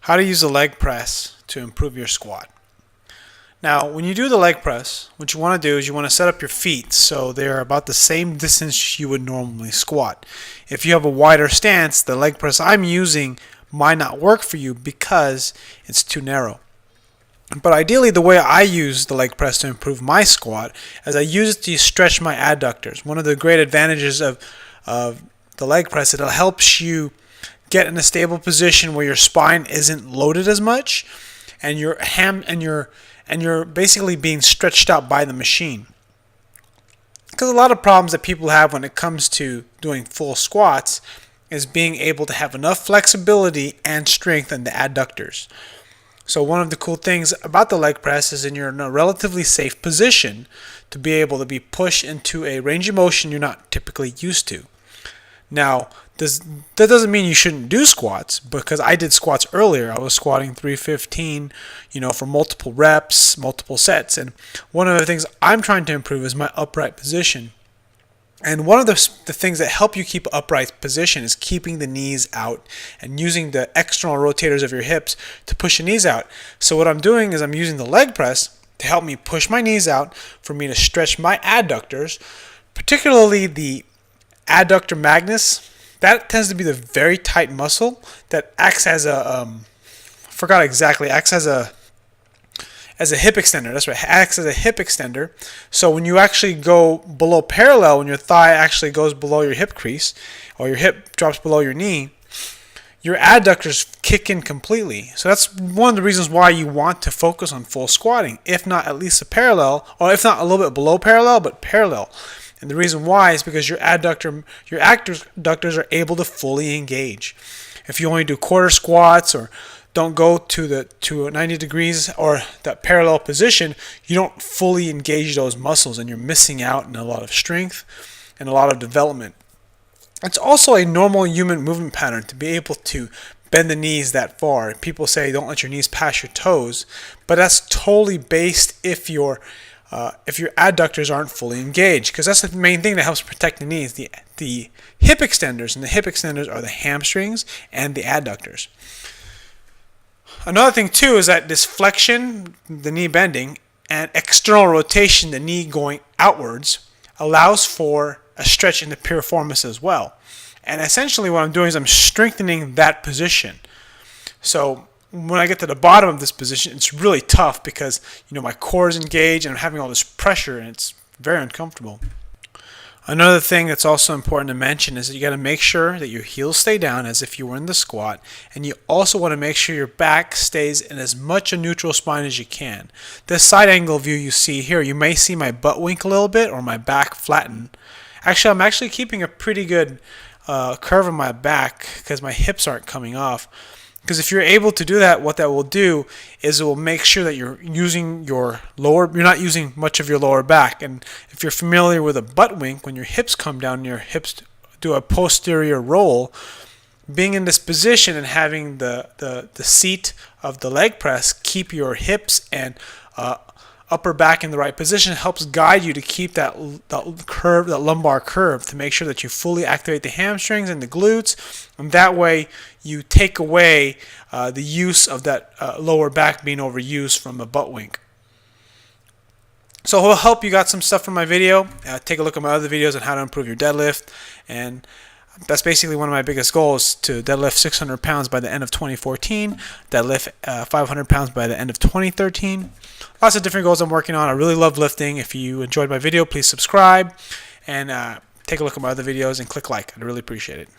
How to use the leg press to improve your squat. Now, when you do the leg press, what you want to do is you want to set up your feet so they're about the same distance you would normally squat. If you have a wider stance, the leg press I'm using might not work for you because it's too narrow. But ideally, the way I use the leg press to improve my squat is I use it to stretch my adductors. One of the great advantages of the leg press is it helps you get in a stable position where your spine isn't loaded as much, and you're basically being stretched out by the machine. Because a lot of problems that people have when it comes to doing full squats is being able to have enough flexibility and strength in the adductors. So one of the cool things about the leg press is you're in a relatively safe position to be able to be pushed into a range of motion you're not typically used to. Now, that doesn't mean you shouldn't do squats, because I did squats earlier. I was squatting 315, for multiple reps, multiple sets. And one of the things I'm trying to improve is my upright position. And one of the things that help you keep upright position is keeping the knees out and using the external rotators of your hips to push your knees out. So what I'm doing is I'm using the leg press to help me push my knees out for me to stretch my adductors, particularly the adductor magnus. That tends to be the very tight muscle that acts as a acts as a hip extender. That's right, acts as a hip extender. So when you actually go below parallel, when your thigh actually goes below your hip crease, or your hip drops below your knee, your adductors kick in completely. So that's one of the reasons why you want to focus on full squatting, if not at least a parallel, or if not a little bit below parallel, but parallel. And the reason why is because your adductors are able to fully engage. If you only do quarter squats or don't go to 90 degrees or that parallel position, you don't fully engage those muscles, and you're missing out on a lot of strength and a lot of development. It's also a normal human movement pattern to be able to bend the knees that far. People say don't let your knees pass your toes, but that's totally based if your adductors aren't fully engaged, because that's the main thing that helps protect the knees, the hip extenders, and the hip extenders are the hamstrings and the adductors. Another thing too is that this flexion, the knee bending, and external rotation, the knee going outwards, allows for a stretch in the piriformis as well. And essentially what I'm doing is I'm strengthening that position. So when I get to the bottom of this position, it's really tough because my core is engaged and I'm having all this pressure, and it's very uncomfortable. Another thing that's also important to mention is that you got to make sure that your heels stay down as if you were in the squat, and you also want to make sure your back stays in as much a neutral spine as you can. This side angle view you see here, you may see my butt wink a little bit or my back flatten. Actually, I'm actually keeping a pretty good curve in my back because my hips aren't coming off. Because if you're able to do that, what that will do is it will make sure that you're not using much of your lower back. And if you're familiar with a butt wink, when your hips come down and your hips do a posterior roll, being in this position and having the seat of the leg press keep your hips and upper back in the right position helps guide you to keep that lumbar curve, to make sure that you fully activate the hamstrings and the glutes, and that way you take away the use of that lower back being overused from a butt wink. So I hope you got some stuff from my video. Take a look at my other videos on how to improve your deadlift, and that's basically one of my biggest goals, to deadlift 600 pounds by the end of 2014, deadlift 500 pounds by the end of 2013. Lots of different goals I'm working on. I really love lifting. If you enjoyed my video, please subscribe and take a look at my other videos and click like. I'd really appreciate it.